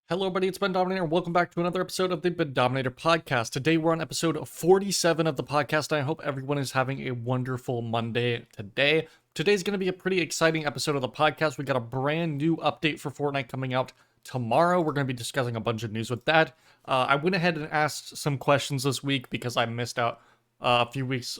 Hello, everybody. It's Bendominator. Welcome back to another episode of the Bendominator podcast. Today, we're on episode 47 of the podcast, and I hope everyone is having a wonderful Monday today. Today's going to be a pretty exciting episode of the podcast. We got a brand new update for Fortnite coming out tomorrow. We're going to be discussing a bunch of news with that. I went ahead and asked some questions this week because I missed out a few weeks.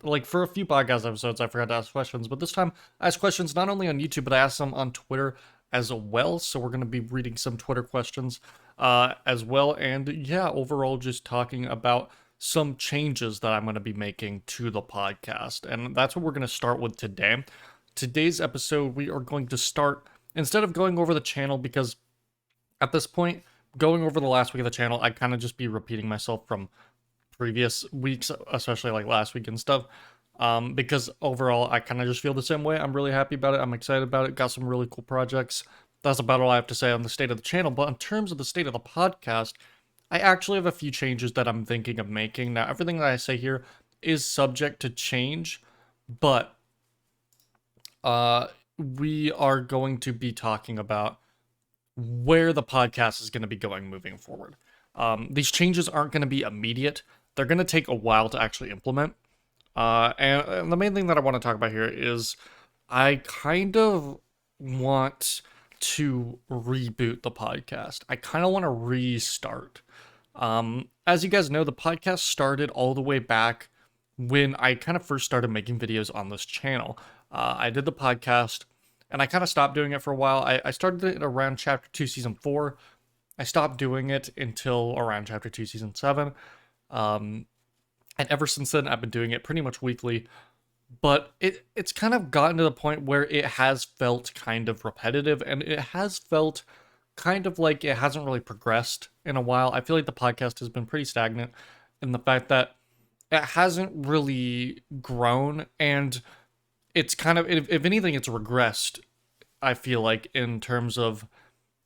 Like, for a few podcast episodes, I forgot to ask questions, but this time I asked questions not only on YouTube, but I asked them on Twitter as well. So we're going to be reading some Twitter questions as well. And yeah, overall, just talking about some changes that I'm going to be making to the podcast. And that's what we're going to start with today. Today's episode, we are going to start, instead of going over the channel, because at this point, going over the last week of the channel, I kind of just be repeating myself from previous weeks, especially like last week and stuff. Because overall, I kind of just feel the same way. I'm really happy about it. I'm excited about it. Got some really cool projects. That's about all I have to say on the state of the channel. But in terms of the state of the podcast, I actually have a few changes that I'm thinking of making. Now, everything that I say here is subject to change, but we are going to be talking about where the podcast is going to be going moving forward. These changes aren't going to be immediate. They're going to take a while to actually implement. And the main thing that I want to talk about here is I kind of want to reboot the podcast. I kind of want to restart. As you guys know, the podcast started all the way back when I kind of first started making videos on this channel. I did the podcast and I kind of stopped doing it for a while. I started it around Chapter 2, Season 4. I stopped doing it until around Chapter 2, Season 7. And ever since then, I've been doing it pretty much weekly. But it's kind of gotten to the point where it has felt kind of repetitive, and it has felt kind of like it hasn't really progressed in a while. I feel like the podcast has been pretty stagnant in the fact that it hasn't really grown, and it's kind of, if anything, it's regressed, I feel like, in terms of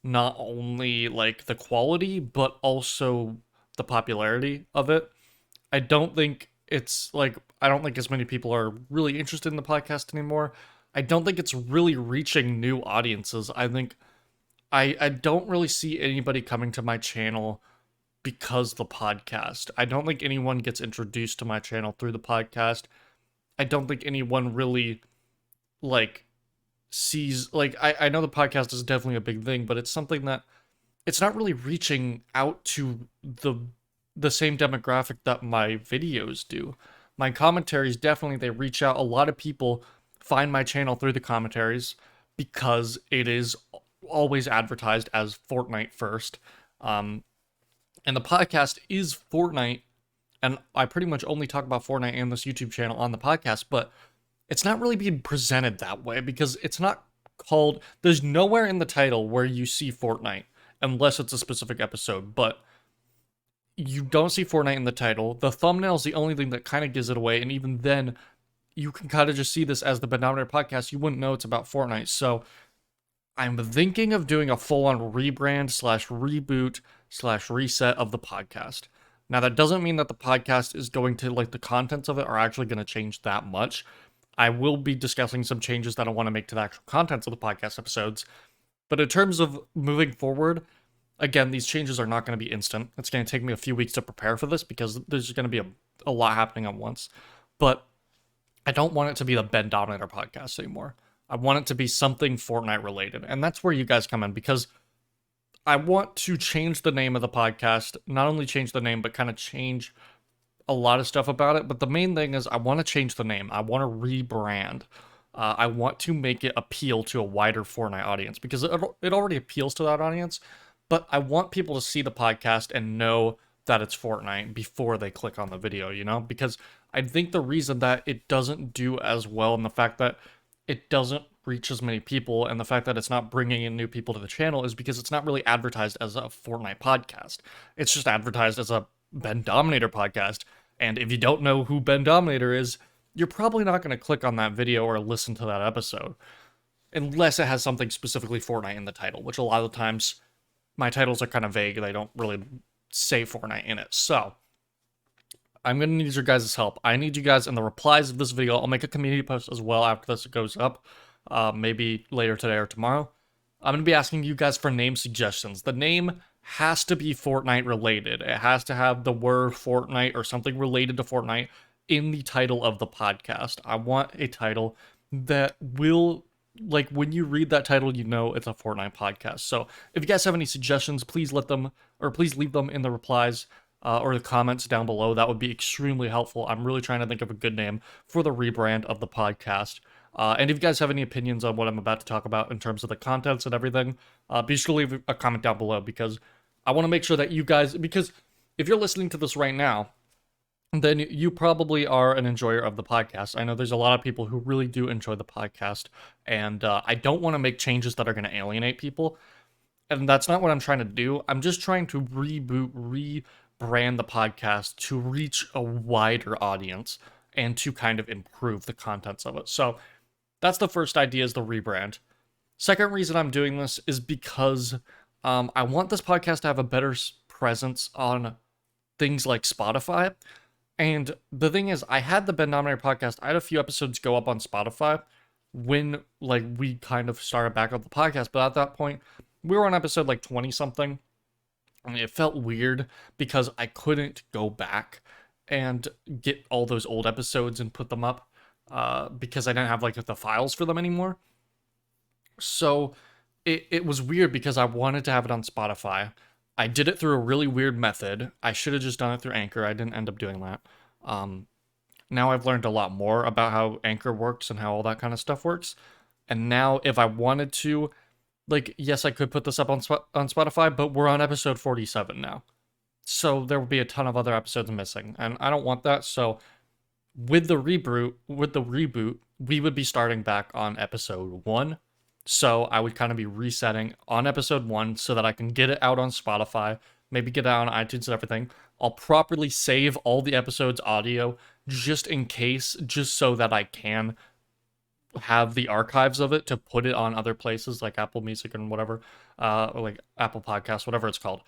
not only like the quality, but also the popularity of it. I don't think it's like, I don't think as many people are really interested in the podcast anymore. I don't think it's really reaching new audiences. I think I don't really see anybody coming to my channel because the podcast. I don't think anyone gets introduced to my channel through the podcast. I don't think anyone really like sees, like, I know the podcast is definitely a big thing, but it's something that it's not really reaching out to the same demographic that my videos do. My commentaries, definitely, they reach out. A lot of people find my channel through the commentaries because it is always advertised as Fortnite first. And the podcast is Fortnite, and I pretty much only talk about Fortnite and this YouTube channel on the podcast, but it's not really being presented that way because it's not called, there's nowhere in the title where you see Fortnite unless it's a specific episode, but you don't see Fortnite in the title. The thumbnail is the only thing that kind of gives it away, and even then, you can kind of just see this as the Bendominator podcast. You wouldn't know it's about Fortnite. So I'm thinking of doing a full-on rebrand slash reboot slash reset of the podcast. Now, that doesn't mean that the podcast is going to, like, the contents of it are actually going to change that much. I will be discussing some changes that I want to make to the actual contents of the podcast episodes. But in terms of moving forward, again, these changes are not going to be instant. It's going to take me a few weeks to prepare for this because there's going to be a lot happening at once. But I don't want it to be the Bendominator podcast anymore. I want it to be something Fortnite related. And that's where you guys come in, because I want to change the name of the podcast. Not only change the name, but kind of change a lot of stuff about it. But the main thing is I want to change the name. I want to rebrand. I want to make it appeal to a wider Fortnite audience because it already appeals to that audience. But I want people to see the podcast and know that it's Fortnite before they click on the video, you know? Because I think the reason that it doesn't do as well, and the fact that it doesn't reach as many people, and the fact that it's not bringing in new people to the channel, is because it's not really advertised as a Fortnite podcast. It's just advertised as a Bendominator podcast. And if you don't know who Bendominator is, you're probably not going to click on that video or listen to that episode. Unless it has something specifically Fortnite in the title, which a lot of the times my titles are kind of vague. They don't really say Fortnite in it. So I'm going to need your guys' help. I need you guys in the replies of this video. I'll make a community post as well after this goes up, maybe later today or tomorrow. I'm going to be asking you guys for name suggestions. The name has to be Fortnite related. It has to have the word Fortnite or something related to Fortnite in the title of the podcast. I want a title that will, like, when you read that title, you know it's a Fortnite podcast. So if you guys have any suggestions, please please leave them in the replies or the comments down below. That would be extremely helpful. I'm really trying to think of a good name for the rebrand of the podcast. And if you guys have any opinions on what I'm about to talk about in terms of the contents and everything, be sure to leave a comment down below, because I want to make sure that you guys, because if you're listening to this right now, then you probably are an enjoyer of the podcast. I know there's a lot of people who really do enjoy the podcast, and I don't want to make changes that are going to alienate people. And that's not what I'm trying to do. I'm just trying to rebrand the podcast to reach a wider audience and to kind of improve the contents of it. So that's the first idea, is the rebrand. Second reason I'm doing this is because I want this podcast to have a better presence on things like Spotify. And the thing is, I had the Bendominator podcast. I had a few episodes go up on Spotify when like we kind of started back up the podcast. But at that point, we were on episode like 20 something. And it felt weird because I couldn't go back and get all those old episodes and put them up because I didn't have like the files for them anymore. So it was weird because I wanted to have it on Spotify. I did it through a really weird method. I should have just done it through Anchor. I didn't end up doing that. Now I've learned a lot more about how Anchor works and how all that kind of stuff works. And now if I wanted to, like, yes, I could put this up on Spotify, but we're on episode 47 now. So there will be a ton of other episodes missing, and I don't want that. So with the reboot, we would be starting back on episode 1. So I would kind of be resetting on episode 1 so that I can get it out on Spotify, maybe get it out on iTunes and everything. I'll properly save all the episodes audio just in case, just so that I can have the archives of it to put it on other places like Apple Music and whatever, or like Apple Podcasts, whatever it's called.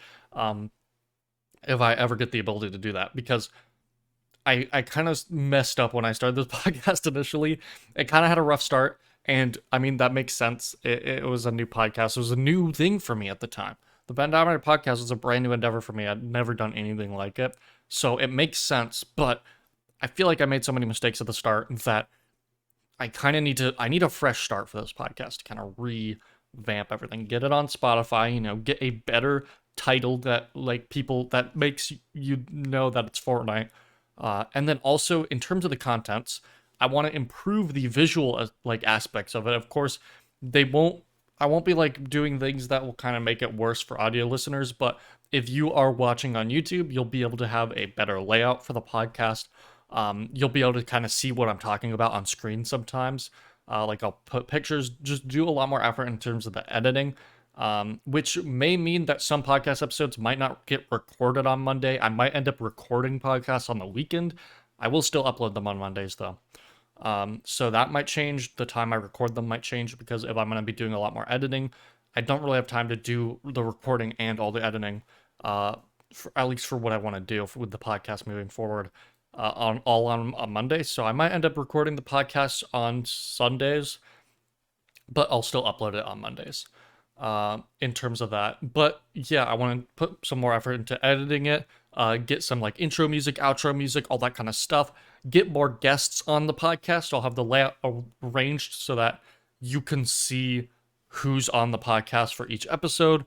If I ever get the ability to do that, because I kind of messed up when I started this podcast initially. It kind of had a rough start, and I mean, that makes sense. It was a new podcast. It was a new thing for me at the time. The Bendominator podcast was a brand new endeavor for me. I'd never done anything like it. So it makes sense, but I feel like I made so many mistakes at the start that I kind of need a fresh start for this podcast to kind of revamp everything, get it on Spotify, get a better title that like people, that makes you know that it's Fortnite. And then also in terms of the contents, I want to improve the visual like aspects of it. Of course, I won't be like doing things that will kind of make it worse for audio listeners, but if you are watching on YouTube, you'll be able to have a better layout for the podcast. You'll be able to kind of see what I'm talking about on screen sometimes. Like I'll put pictures, just do a lot more effort in terms of the editing, which may mean that some podcast episodes might not get recorded on Monday. I might end up recording podcasts on the weekend. I will still upload them on Mondays though. So that might change. The time I record them might change, because if I'm going to be doing a lot more editing, I don't really have time to do the recording and all the editing, at least for what I want to do with the podcast moving forward. On a Monday, so I might end up recording the podcast on Sundays, but I'll still upload it on Mondays. In terms of that, but yeah, I want to put some more effort into editing it. Get some like intro music, outro music, all that kind of stuff. Get more guests on the podcast. I'll have the layout arranged so that you can see who's on the podcast for each episode.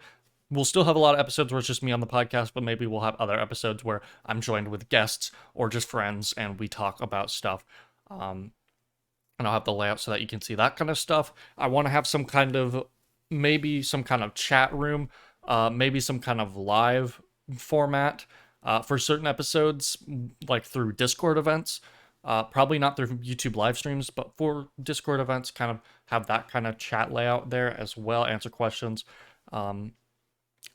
We'll still have a lot of episodes where it's just me on the podcast, but maybe we'll have other episodes where I'm joined with guests or just friends and we talk about stuff. And I'll have the layout so that you can see that kind of stuff. I want to have maybe some kind of chat room, maybe some kind of live format for certain episodes, like through Discord events. Probably not through YouTube live streams, but for Discord events, kind of have that kind of chat layout there as well, answer questions.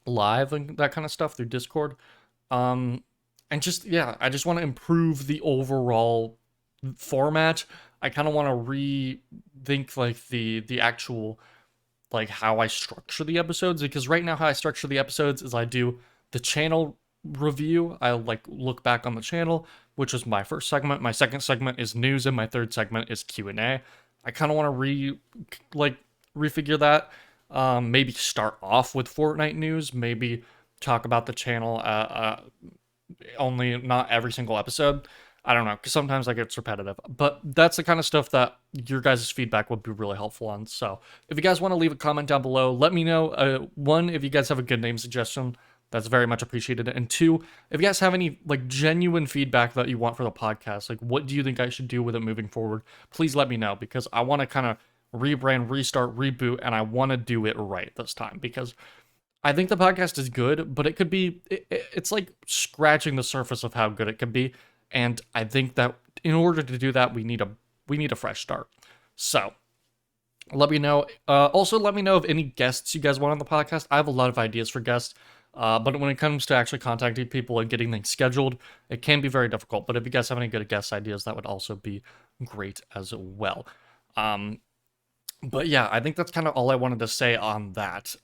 Live and that kind of stuff through Discord. And just, yeah, I just want to improve the overall format. I kind of want to rethink like the actual, like how I structure the episodes, because right now how I structure the episodes is I do the channel review. I like look back on the channel, which was my first segment. My second segment is news, and my third segment is Q&A. I kind of want to refigure that. Maybe start off with Fortnite news, maybe talk about the channel only not every single episode. I don't know, because sometimes that gets repetitive. But that's the kind of stuff that your guys' feedback would be really helpful on. So if you guys want to leave a comment down below, let me know. One, if you guys have a good name suggestion, that's very much appreciated. And two, if you guys have any like genuine feedback that you want for the podcast, like what do you think I should do with it moving forward, please let me know, because I want to kind of rebrand, restart, reboot, and I want to do it right this time, because I think the podcast is good, but it could be, it's like scratching the surface of how good it could be. And I think that in order to do that, we need a fresh start. So let me know. Also, let me know of any guests you guys want on the podcast. I have a lot of ideas for guests, but when it comes to actually contacting people and getting things scheduled, it can be very difficult. But if you guys have any good guest ideas, that would also be great as well. But yeah, I think that's kind of all I wanted to say on that.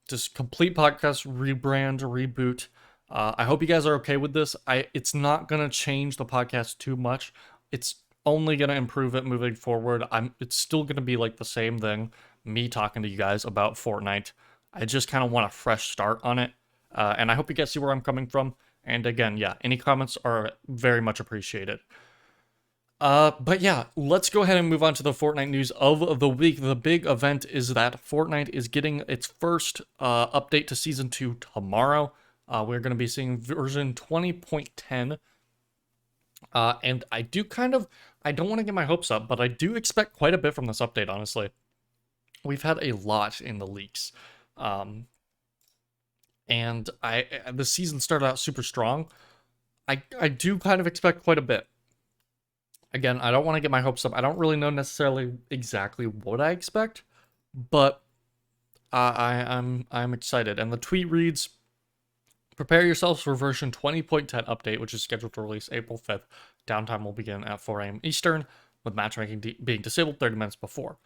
Just complete podcast rebrand, reboot. I hope you guys are okay with this. It's not gonna change the podcast too much. It's only gonna improve it moving forward. It's still gonna be like the same thing. Me talking to you guys about Fortnite. I just kind of want a fresh start on it. And I hope you guys see where I'm coming from. And again, yeah, any comments are very much appreciated. But yeah, let's go ahead and move on to the Fortnite news of the week. The big event is that Fortnite is getting its first update to Season 2 tomorrow. We're going to be seeing version 20.10. And I don't want to get my hopes up, but I do expect quite a bit from this update, honestly. We've had a lot in the leaks. And the season started out super strong. I do kind of expect quite a bit. Again, I don't want to get my hopes up. I don't really know necessarily exactly what I expect, but I'm excited. And the tweet reads, "Prepare yourselves for version 20.10 update, which is scheduled to release April 5th. Downtime will begin at 4 a.m. Eastern, with matchmaking being disabled 30 minutes before."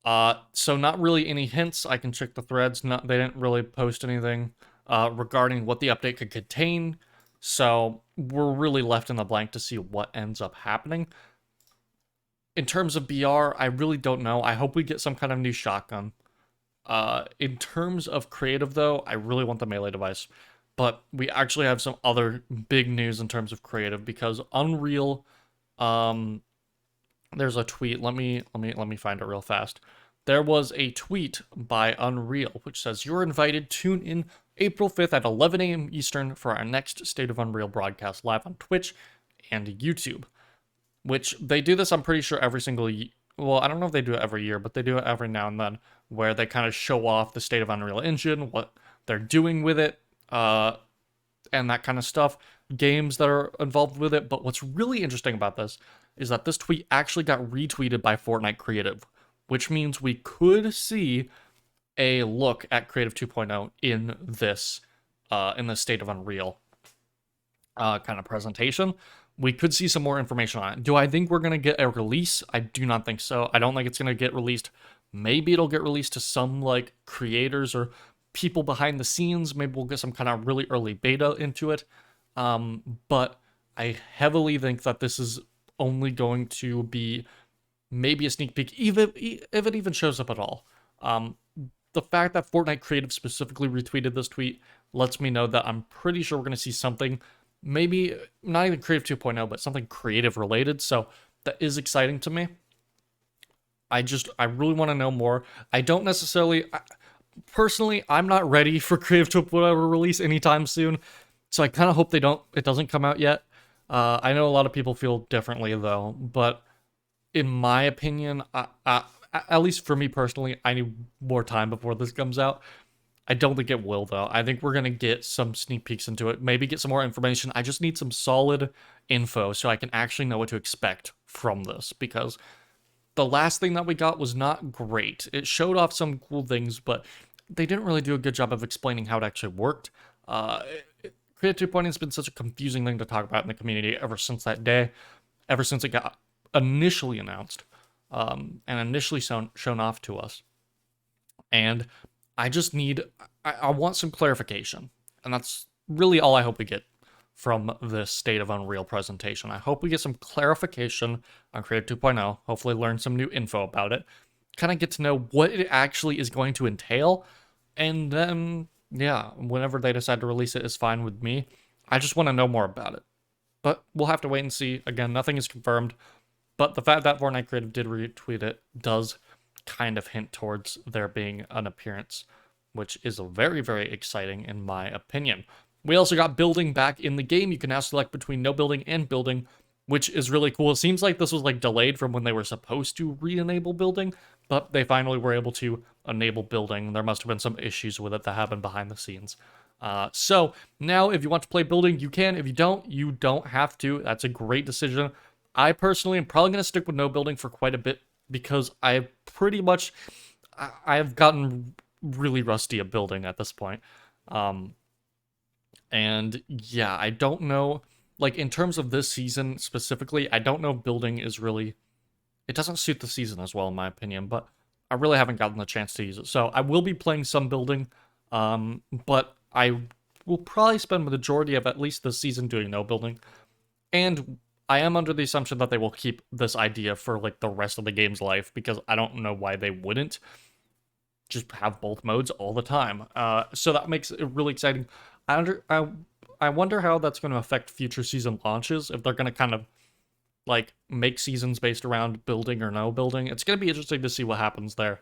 So not really any hints. I can check the threads. They didn't really post anything regarding what the update could contain. So we're really left in the blank to see what ends up happening. In terms of BR, I really don't know. I hope we get some kind of new shotgun. In terms of creative, though, I really want the melee device. But we actually have some other big news in terms of creative, because Unreal, there's a tweet. Let me find it real fast. There was a tweet by Unreal which says, "You're invited. Tune in April 5th at 11 a.m. Eastern for our next State of Unreal broadcast live on Twitch and YouTube." Which they do this, I'm pretty sure, every single year. Well, I don't know if they do it every year, but they do it every now and then, where they kind of show off the State of Unreal Engine, what they're doing with it, and that kind of stuff, games that are involved with it. But what's really interesting about this is that this tweet actually got retweeted by Fortnite Creative, which means we could see a look at Creative 2.0 in this State of Unreal kind of presentation. We could see some more information on it. Do I think we're going to get a release? I do not think so. I don't think it's going to get released. Maybe it'll get released to some like creators or people behind the scenes. Maybe we'll get some kind of really early beta into it. But I heavily think that this is only going to be maybe a sneak peek, even if it even shows up at all. The fact that Fortnite Creative specifically retweeted this tweet lets me know that I'm pretty sure we're going to see something, maybe not even Creative 2.0, but something creative related. So that is exciting to me. I really want to know more. I don't necessarily, personally, I'm not ready for Creative 2.0 release anytime soon. So I kind of hope it doesn't come out yet. I know a lot of people feel differently though, but in my opinion, at least for me personally, I need more time before this comes out. I don't think it will, though. I think we're going to get some sneak peeks into it, maybe get some more information. I just need some solid info so I can actually know what to expect from this, because the last thing that we got was not great. It showed off some cool things, but they didn't really do a good job of explaining how it actually worked. Creative 2.0 has been such a confusing thing to talk about in the community ever since that day, ever since it got initially announced. And initially shown off to us. And I just I want some clarification. And that's really all I hope we get from this State of Unreal presentation. I hope we get some clarification on Creative 2.0, hopefully learn some new info about it. kind of get to know what it actually is going to entail. And then, yeah, whenever they decide to release it is fine with me. I just want to know more about it. But we'll have to wait and see. Again, nothing is confirmed. But the fact that Fortnite Creative did retweet it does kind of hint towards there being an appearance, which is very, very exciting in my opinion. We also got building back in the game. You can now select between no building and building, which is really cool. It seems like this was like delayed from when they were supposed to re-enable building, but they finally were able to enable building. There must have been some issues with it that happened behind the scenes. So now if you want to play building, you can. If you don't have to. That's a great decision. I personally am probably going to stick with no building for quite a bit because I've gotten really rusty at building at this point. And yeah, I don't know, like in terms of this season specifically, I don't know if building is really, it doesn't suit the season as well in my opinion, but I really haven't gotten the chance to use it. So I will be playing some building, but I will probably spend the majority of at least this season doing no building. And I am under the assumption that they will keep this idea for like the rest of the game's life because I don't know why they wouldn't just have both modes all the time. So that makes it really exciting. I wonder how that's going to affect future season launches, if they're going to kind of like make seasons based around building or no building. It's going to be interesting to see what happens there.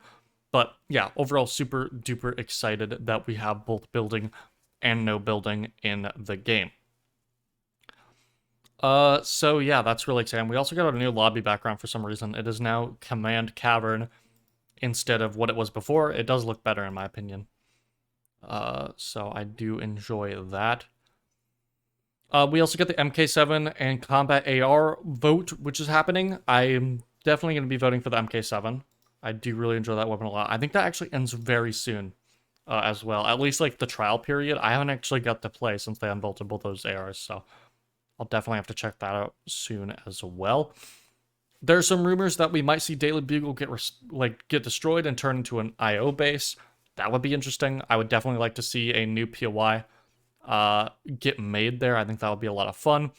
But yeah, overall super duper excited that we have both building and no building in the game. So yeah, that's really exciting. We also got a new lobby background for some reason. It is now Command Cavern instead of what it was before. It does look better in my opinion. So I do enjoy that. We also get the MK7 and Combat AR vote, which is happening. I'm definitely going to be voting for the MK7. I do really enjoy that weapon a lot. I think that actually ends very soon as well. At least like the trial period. I haven't actually got to play since they unbolted both those ARs, so I'll definitely have to check that out soon as well. There's some rumors that we might see Daily Bugle get destroyed and turn into an IO base. That would be interesting. I would definitely like to see a new POI get made there. I think that would be a lot of fun.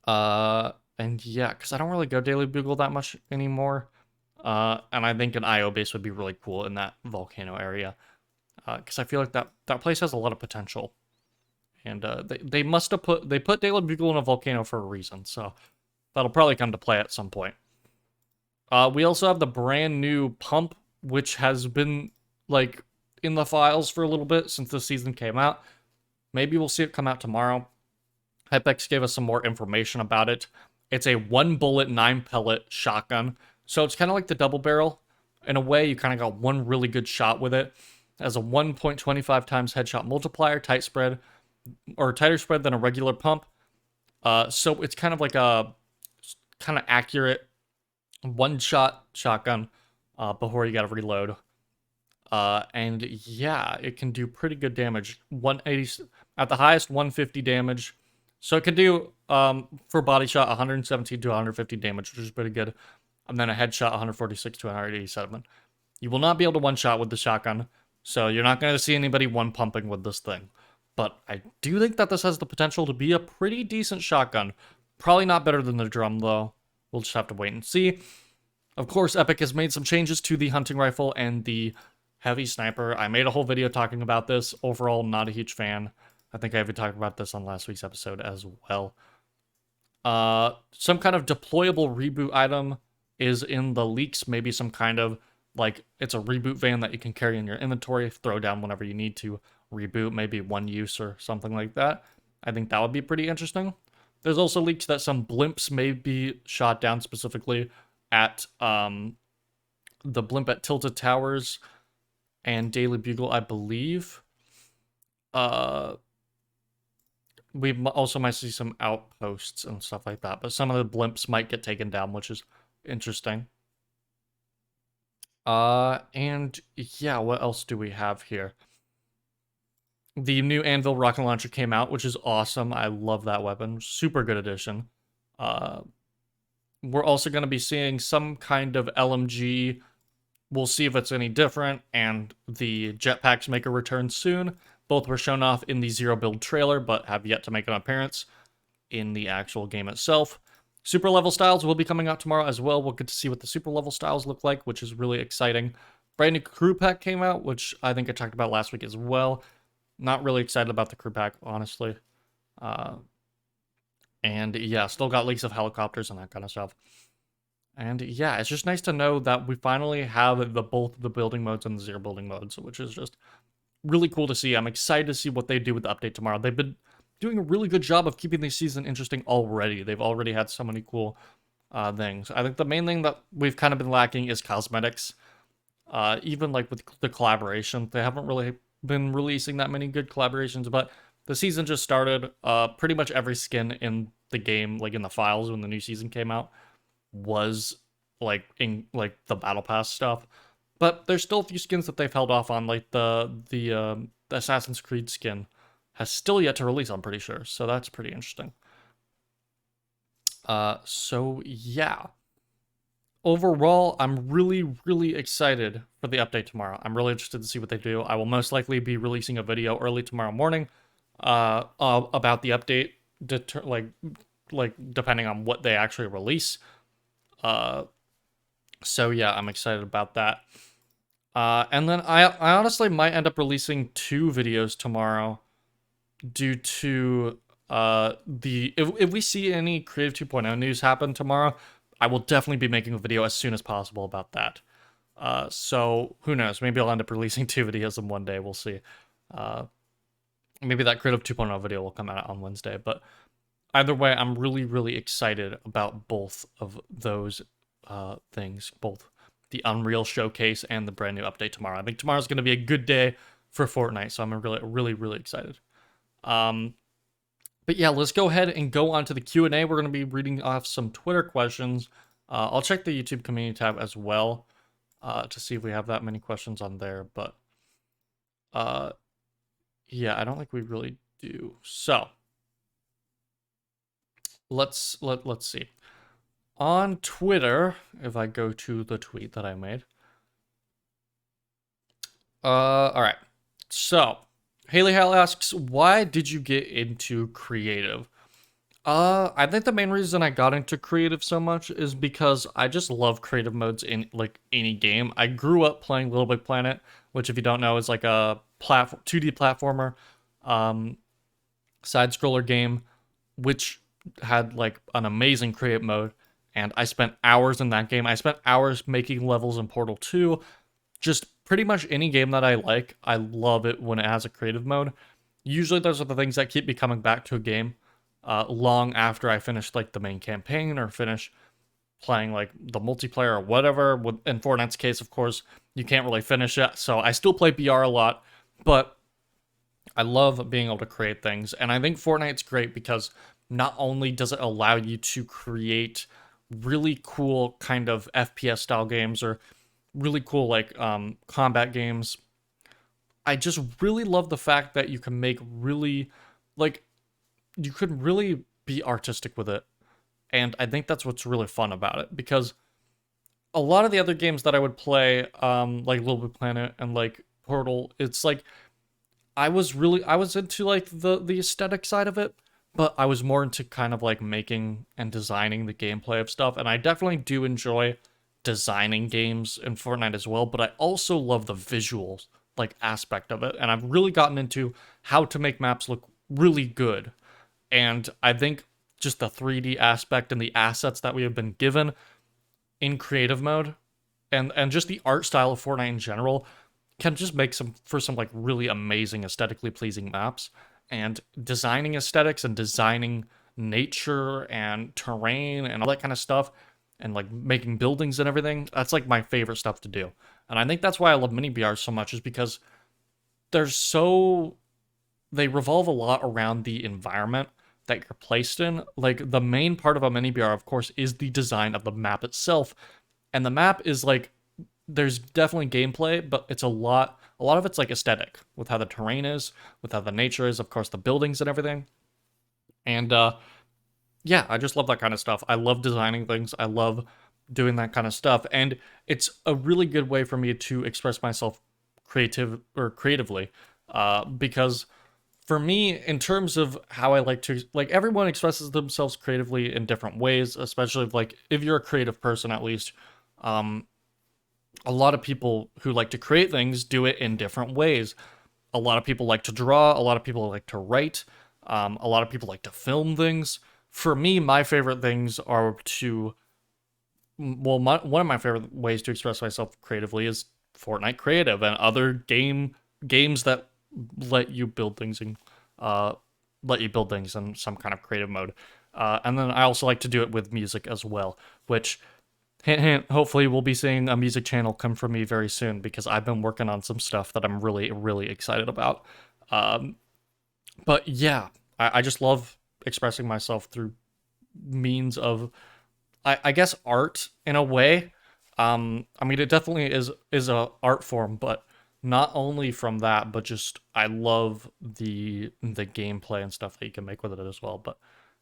And yeah, because I don't really go Daily Bugle that much anymore. And I think an IO base would be really cool in that volcano area. Because I feel like that place has a lot of potential. And they must have put Daily Bugle in a volcano for a reason, so that'll probably come to play at some point. We also have the brand new pump, which has been like in the files for a little bit since the season came out. Maybe we'll see it come out tomorrow. Hypex gave us some more information about it. It's a 1-bullet, 9-pellet shotgun. So it's kind of like the double barrel. In a way, you kind of got one really good shot with it. It has a 1.25 times headshot multiplier, tighter spread than a regular pump. So it's kind of like a kind of accurate one-shot shotgun before you got to reload. And yeah, it can do pretty good damage. 180 at the highest, 150 damage. So it can do for body shot 117 to 150 damage, which is pretty good. And then a headshot 146 to 187. You will not be able to one-shot with the shotgun, so you're not going to see anybody one-pumping with this thing. But I do think that this has the potential to be a pretty decent shotgun. Probably not better than the drum, though. We'll just have to wait and see. Of course, Epic has made some changes to the hunting rifle and the heavy sniper. I made a whole video talking about this. Overall, not a huge fan. I think I even talked about this on last week's episode as well. Some kind of deployable reboot item is in the leaks. Maybe some kind of, like, it's a reboot van that you can carry in your inventory, throw down whenever you need to reboot, maybe one use or something like that. I think that would be pretty interesting. There's also leaks that some blimps may be shot down specifically at the blimp at Tilted Towers and Daily Bugle, I believe. We also might see some outposts and stuff like that, but some of the blimps might get taken down, which is interesting. And yeah, what else do we have here? The new Anvil rocket launcher came out, which is awesome. I love that weapon. Super good addition. We're also going to be seeing some kind of LMG. We'll see if it's any different, and the jetpacks make a return soon. Both were shown off in the Zero Build trailer, but have yet to make an appearance in the actual game itself. Super level styles will be coming out tomorrow as well. We'll get to see what the super level styles look like, which is really exciting. Brand new crew pack came out, which I think I talked about last week as well. Not really excited about the crew pack, honestly. And yeah, still got leaks of helicopters and that kind of stuff. And yeah, it's just nice to know that we finally have both the building modes and the zero building modes, which is just really cool to see. I'm excited to see what they do with the update tomorrow. They've been doing a really good job of keeping the season interesting already. They've already had so many cool things. I think the main thing that we've kind of been lacking is cosmetics. Even like with the collaboration, they haven't really been releasing that many good collaborations, but the season just started. Pretty much every skin in the game, like in the files when the new season came out, was like in like the battle pass stuff. But there's still a few skins that they've held off on, like the Assassin's Creed skin has still yet to release, I'm pretty sure. So that's pretty interesting. So yeah. Overall, I'm really excited for the update tomorrow. I'm really interested to see what they do. I will most likely be releasing a video early tomorrow morning about the update, like depending on what they actually release. So yeah, I'm excited about that. And then I honestly might end up releasing 2 videos tomorrow due to if we see any Creative 2.0 news happen tomorrow, I will definitely be making a video as soon as possible about that. So who knows? Maybe I'll end up releasing 2 videos in one day. We'll see. Maybe that Creative 2.0 video will come out on Wednesday. But either way, I'm really excited about both of those things, both the Unreal Showcase and the brand new update tomorrow. I think tomorrow's going to be a good day for Fortnite, so I'm really excited. But yeah, let's go ahead and go on to the Q&A. We're going to be reading off some Twitter questions. I'll check the YouTube community tab as well to see if we have that many questions on there. But yeah, I don't think we really do. So let's see. On Twitter, if I go to the tweet that I made. All right. So Haley Hale asks, why did you get into creative? I think the main reason I got into creative so much is because I just love creative modes in like any game. I grew up playing Little Big Planet, which if you don't know is like a 2D platformer, side scroller game, which had like an amazing creative mode. And I spent hours in that game. I spent hours making levels in Portal 2. Just pretty much any game that I like, I love it when it has a creative mode. Usually those are the things that keep me coming back to a game long after I finish like the main campaign or finish playing like the multiplayer or whatever. In Fortnite's case, of course, you can't really finish it. So I still play BR a lot, but I love being able to create things. And I think Fortnite's great because not only does it allow you to create really cool kind of FPS style games or really cool like combat games, I just really love the fact that you can make really like you could really be artistic with it. And I think that's what's really fun about it, because a lot of the other games that I would play, like Little Big Planet and like Portal, it's like I was into like the aesthetic side of it, but I was more into kind of like making and designing the gameplay of stuff. And I definitely do enjoy designing games in Fortnite as well, but I also love the visuals like aspect of it. And I've really gotten into how to make maps look really good. And I think just the 3D aspect and the assets that we have been given in creative mode and just the art style of Fortnite in general can just make some like really amazing aesthetically pleasing maps. And designing aesthetics and designing nature and terrain and all that kind of stuff and like making buildings and everything, that's like my favorite stuff to do. And I think that's why I love mini BRs so much, is because they revolve a lot around the environment that you're placed in. Like the main part of a mini BR, of course, is the design of the map itself. And the map is like, there's definitely gameplay, but it's a lot of it's like aesthetic with how the terrain is, with how the nature is, of course, the buildings and everything. And yeah, I just love that kind of stuff. I love designing things. I love doing that kind of stuff. And it's a really good way for me to express myself creatively, because for me, in terms of how I like to, like, everyone expresses themselves creatively in different ways, especially like if you're a creative person, at least. Um, a lot of people who like to create things do it in different ways. A lot of people like to draw, a lot of people like to write, a lot of people like to film things. For me, my favorite things are to, well, one of my favorite ways to express myself creatively is Fortnite Creative and other games that let you build things in uh let you build things in some kind of creative mode. And then I also like to do it with music as well, which, hint hint, hopefully we'll be seeing a music channel come from me very soon because I've been working on some stuff that I'm really really excited about. Um, but yeah, I just love expressing myself through means of, I guess, art in a way. I mean, it definitely is a art form, but not only from that, but just I love the gameplay and stuff that you can make with it as well. But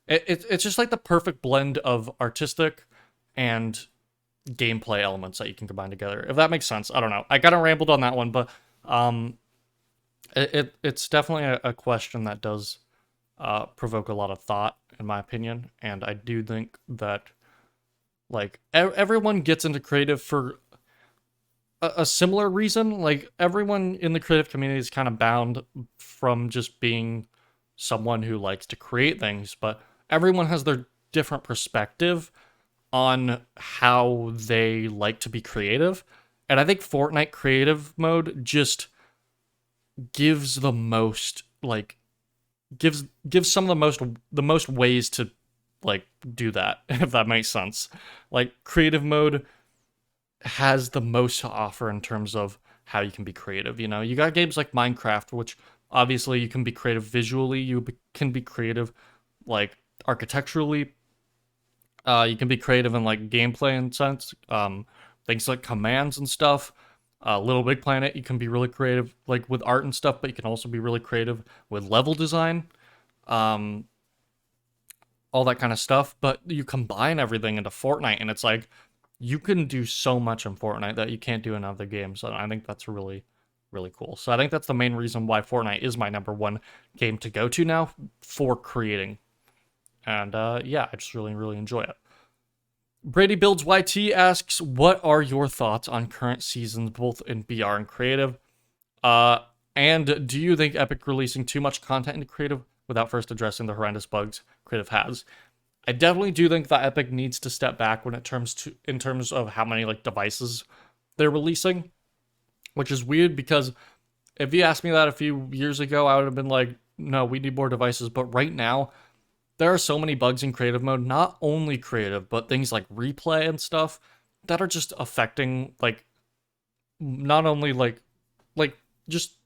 it's just like the perfect blend of artistic and gameplay elements that you can combine together. If that makes sense, I don't know. I kind of rambled on that one, but um, it's definitely a question that does provoke a lot of thought, in my opinion, and I do think that like everyone gets into creative for a similar reason. Like everyone in the creative community is kind of bound from just being someone who likes to create things, but everyone has their different perspective on how they like to be creative. And I think Fortnite creative mode just gives the most like gives some of the most ways to like do that, if that makes sense. Like creative mode has the most to offer in terms of how you can be creative. You know, you got games like Minecraft, which obviously you can be creative visually, can be creative like architecturally, you can be creative in like gameplay and sense, things like commands and stuff. Little Big Planet, you can be really creative like with art and stuff, but you can also be really creative with level design, um, all that kind of stuff. But you combine everything into Fortnite, and it's like you can do so much in Fortnite that you can't do in other games. And I think that's really, really cool. So I think that's the main reason why Fortnite is my number one game to go to now for creating. And yeah, I just really, really enjoy it. Brady Builds YT asks, "What are your thoughts on current seasons, both in BR and creative? Uh, and do you think Epic releasing too much content into creative without first addressing the horrendous bugs creative has?" I definitely do think that Epic needs to step back when it terms to in terms of how many like devices they're releasing, which is weird because if you asked me that a few years ago, I would have been like, no, we need more devices. But right now, there are so many bugs in creative mode, not only creative, but things like replay and stuff that are just affecting like not only like just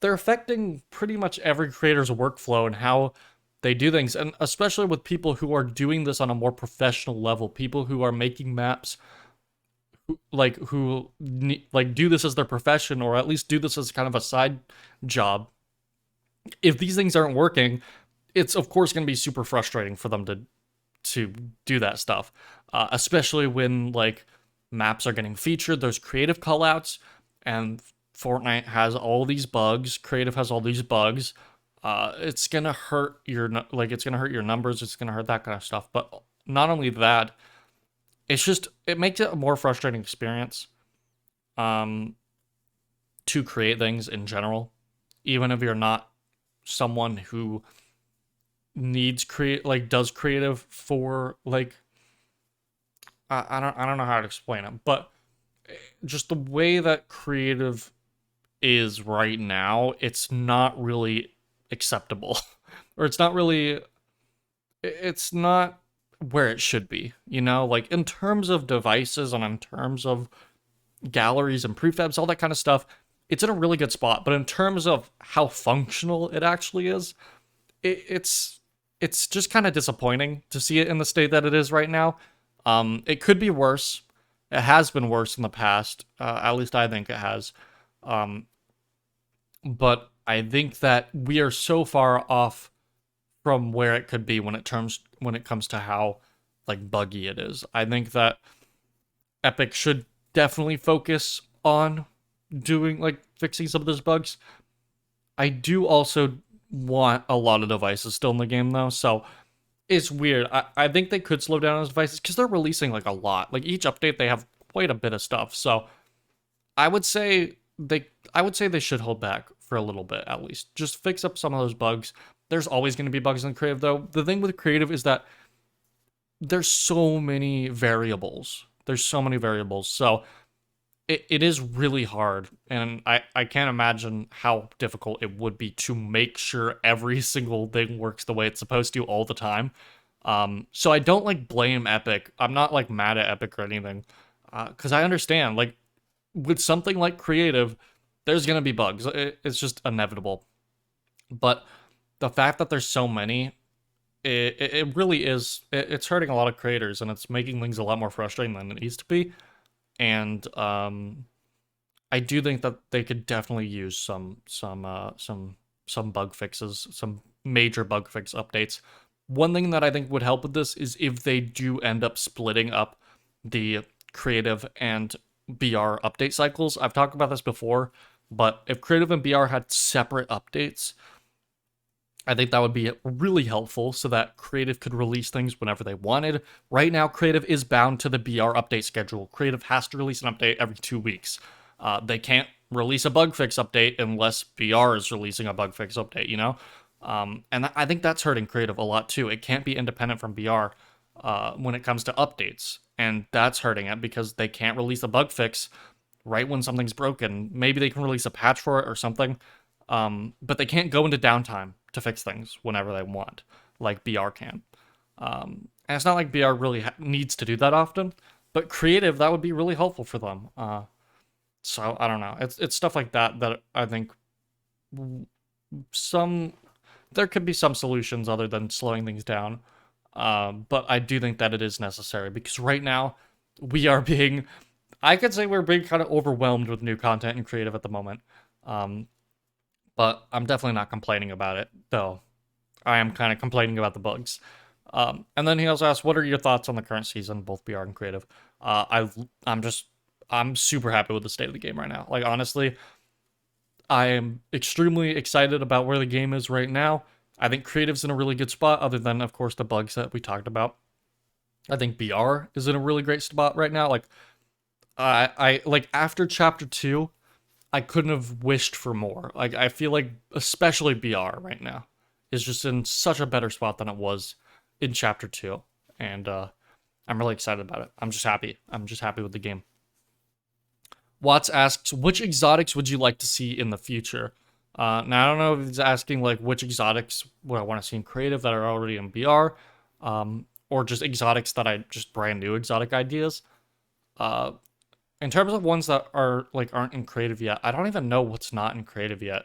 they're affecting pretty much every creator's workflow and how they do things, and especially with people who are doing this on a more professional level, people who are making maps who like do this as their profession or at least do this as kind of a side job. If these things aren't working, it's of course going to be super frustrating for them to do that stuff, especially when like maps are getting featured. There's creative callouts, and Fortnite has all these bugs. Creative has all these bugs. It's gonna hurt your it's gonna hurt your numbers. It's gonna hurt that kind of stuff. But not only that, it makes it a more frustrating experience, um, to create things in general, even if you're not someone who does creative for like I don't know how to explain it, but just the way that creative is right now, it's not really acceptable. Or it's not where it should be, you know? Like in terms of devices and in terms of galleries and prefabs, all that kind of stuff, it's in a really good spot. But in terms of how functional it actually is, it's just kind of disappointing to see it in the state that it is right now. It could be worse. It has been worse in the past. At least I think it has. Um, but I think that we are so far off from where it could be when it comes to how like buggy it is. I think that Epic should definitely focus on doing like fixing some of those bugs. I do also want a lot of devices still in the game though, so it's weird. I think they could slow down those devices because they're releasing like a lot. Like each update, they have quite a bit of stuff. So I would say they should hold back for a little bit at least. Just fix up some of those bugs. There's always going to be bugs in creative though. The thing with creative is that there's so many variables. There's so many variables. So it is really hard, and I can't imagine how difficult it would be to make sure every single thing works the way it's supposed to all the time. So I don't like blame Epic. I'm not like mad at Epic or anything, because I understand like with something like creative, there's gonna be bugs. It's just inevitable. But the fact that there's so many, it really is. It's hurting a lot of creators, and it's making things a lot more frustrating than it needs to be. And I do think that they could definitely use some bug fixes, some major bug fix updates. One thing that I think would help with this is if they do end up splitting up the creative and BR update cycles. I've talked about this before, but if creative and BR had separate updates, I think that would be really helpful so that creative could release things whenever they wanted. Right now, creative is bound to the BR update schedule. Creative has to release an update every 2 weeks. They can't release a bug fix update unless BR is releasing a bug fix update, you know? And I think that's hurting creative a lot too. It can't be independent from BR when it comes to updates. And that's hurting it because they can't release a bug fix right when something's broken. Maybe they can release a patch for it or something, but they can't go into downtime to fix things whenever they want, like BR can. And it's not like BR really needs to do that often, but creative, that would be really helpful for them. So I don't know. It's stuff like that that I think some there could be some solutions other than slowing things down. But I do think that it is necessary because right now we are being, I could say we're being kind of overwhelmed with new content and creative at the moment. But I'm definitely not complaining about it, though. I am kind of complaining about the bugs. And then he also asked, "What are your thoughts on the current season, both BR and creative?" I'm super happy with the state of the game right now. Like honestly, I am extremely excited about where the game is right now. I think creative's in a really good spot, other than of course the bugs that we talked about. I think BR is in a really great spot right now. Like I like after chapter 2, I couldn't have wished for more. Like I feel like especially BR right now is just in such a better spot than it was in chapter 2. And I'm really excited about it. I'm just happy. I'm just happy with the game. Watts asks, which exotics would you like to see in the future? Now, I don't know if he's asking, like, which exotics would I want to see in creative that are already in BR, or just exotics that just brand new exotic ideas. In terms of ones that are, like, aren't in creative yet, I don't even know what's not in creative yet.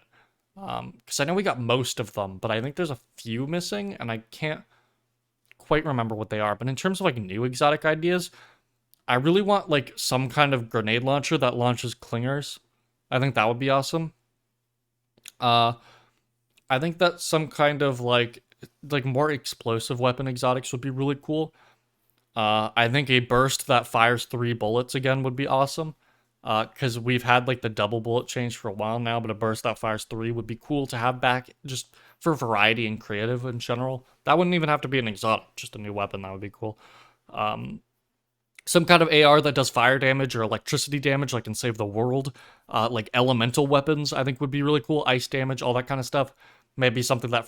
Because I know we got most of them, but I think there's a few missing, and I can't quite remember what they are. But in terms of, like, new exotic ideas, I really want, like, some kind of grenade launcher that launches clingers. I think that would be awesome. I think that some kind of, like more explosive weapon exotics would be really cool. I think a burst that fires 3 bullets again would be awesome. Because we've had, like, the double bullet change for a while now, but a burst that fires 3 would be cool to have back just for variety and creative in general. That wouldn't even have to be an exotic, just a new weapon. That would be cool. Some kind of AR that does fire damage or electricity damage, like in Save the World. Like elemental weapons, I think would be really cool. Ice damage, all that kind of stuff. Maybe something that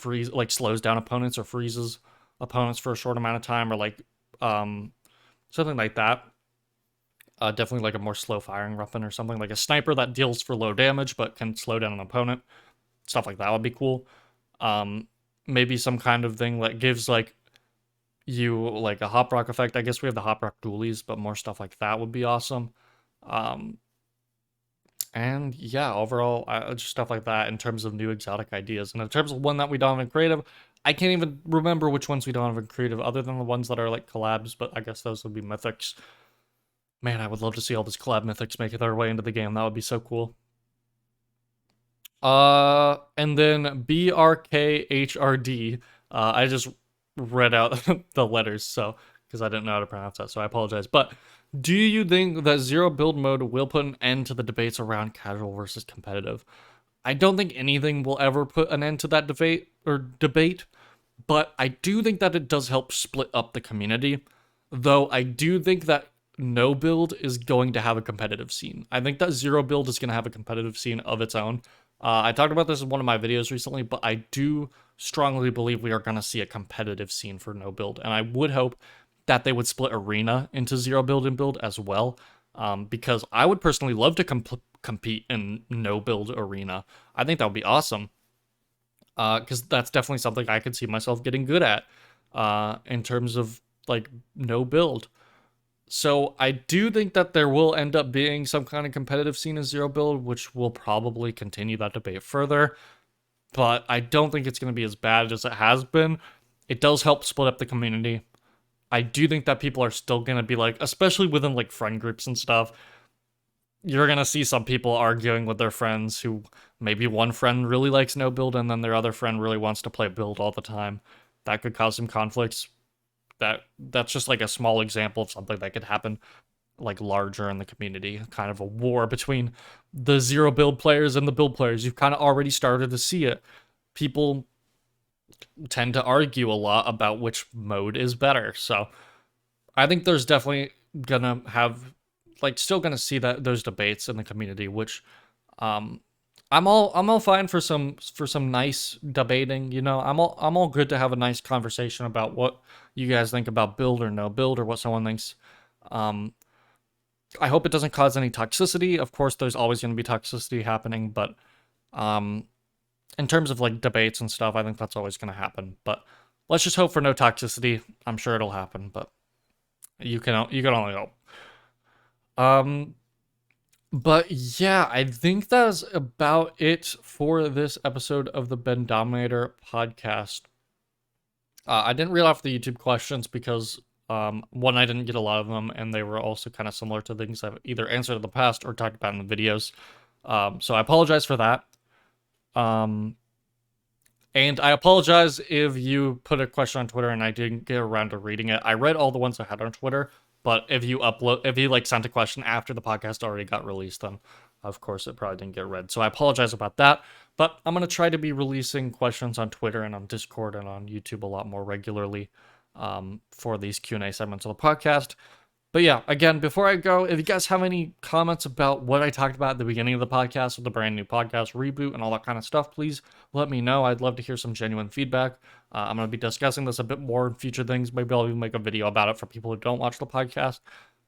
slows down opponents or freezes opponents for a short amount of time, or something like that. Definitely like a more slow firing weapon or something, like a sniper that deals for low damage but can slow down an opponent. Stuff like that would be cool. Maybe some kind of thing that gives you like a hop rock effect. I guess we have the hop rock dualies, but more stuff like that would be awesome. And yeah, overall, just stuff like that in terms of new exotic ideas. And in terms of one that we don't have in creative, I can't even remember which ones we don't have in creative other than the ones that are like collabs, but I guess those would be mythics. Man, I would love to see all these collab mythics make their way into the game. That would be so cool. And then BRKHRD. I just read out the letters, so because I didn't know how to pronounce that, so I apologize. But do you think that zero build mode will put an end to the debates around casual versus competitive? I don't think anything will ever put an end to that debate, but I do think that it does help split up the community. Though I do think that no build is going to have a competitive scene. I think that zero build is going to have a competitive scene of its own. I talked about this in one of my videos recently, but I do strongly believe we are going to see a competitive scene for no build, and I would hope that they would split arena into zero build and build as well, because I would personally love to compete in no build arena. I think that would be awesome, because that's definitely something I could see myself getting good at, in terms of like no build. So I do think that there will end up being some kind of competitive scene in zero build, which will probably continue that debate further. But I don't think it's going to be as bad as it has been. It does help split up the community. I do think that people are still going to be like, especially within like friend groups and stuff, you're going to see some people arguing with their friends who maybe one friend really likes no build and then their other friend really wants to play build all the time. That could cause some conflicts. That's just like a small example of something that could happen like larger in the community, kind of a war between the zero build players and the build players. You've kind of already started to see it. People tend to argue a lot about which mode is better. So I think there's definitely gonna have like still gonna see that those debates in the community, which I'm all fine for some nice debating, you know. I'm all good to have a nice conversation about what you guys think about build or no build or what someone thinks. Um I hope it doesn't cause any toxicity. Of course there's always going to be toxicity happening, but in terms of like debates and stuff, I think that's always going to happen. But let's just hope for no toxicity. I'm sure it'll happen, but you can only hope. Um But yeah, I think that's about it for this episode of the Bendominator podcast. I didn't reel off the YouTube questions because, one, I didn't get a lot of them, and they were also kind of similar to things I've either answered in the past or talked about in the videos. So I apologize for that. And I apologize if you put a question on Twitter and I didn't get around to reading it. I read all the ones I had on Twitter, but if you like sent a question after the podcast already got released, then of course it probably didn't get read. So I apologize about that. But I'm gonna try to be releasing questions on Twitter and on Discord and on YouTube a lot more regularly, for these Q&A segments of the podcast. But yeah, again, before I go, if you guys have any comments about what I talked about at the beginning of the podcast with the brand new podcast reboot and all that kind of stuff, please let me know. I'd love to hear some genuine feedback. I'm going to be discussing this a bit more in future things. Maybe I'll even make a video about it for people who don't watch the podcast.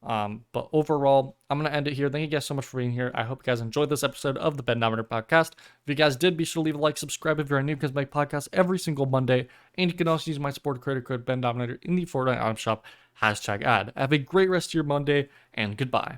But overall, I'm going to end it here. Thank you guys so much for being here. I hope you guys enjoyed this episode of the Bendominator podcast. If you guys did, be sure to leave a like, subscribe if you're new, because I make podcasts every single Monday. And you can also use my support creator code Bendominator in the Fortnite item shop, #ad. Have a great rest of your Monday, and goodbye.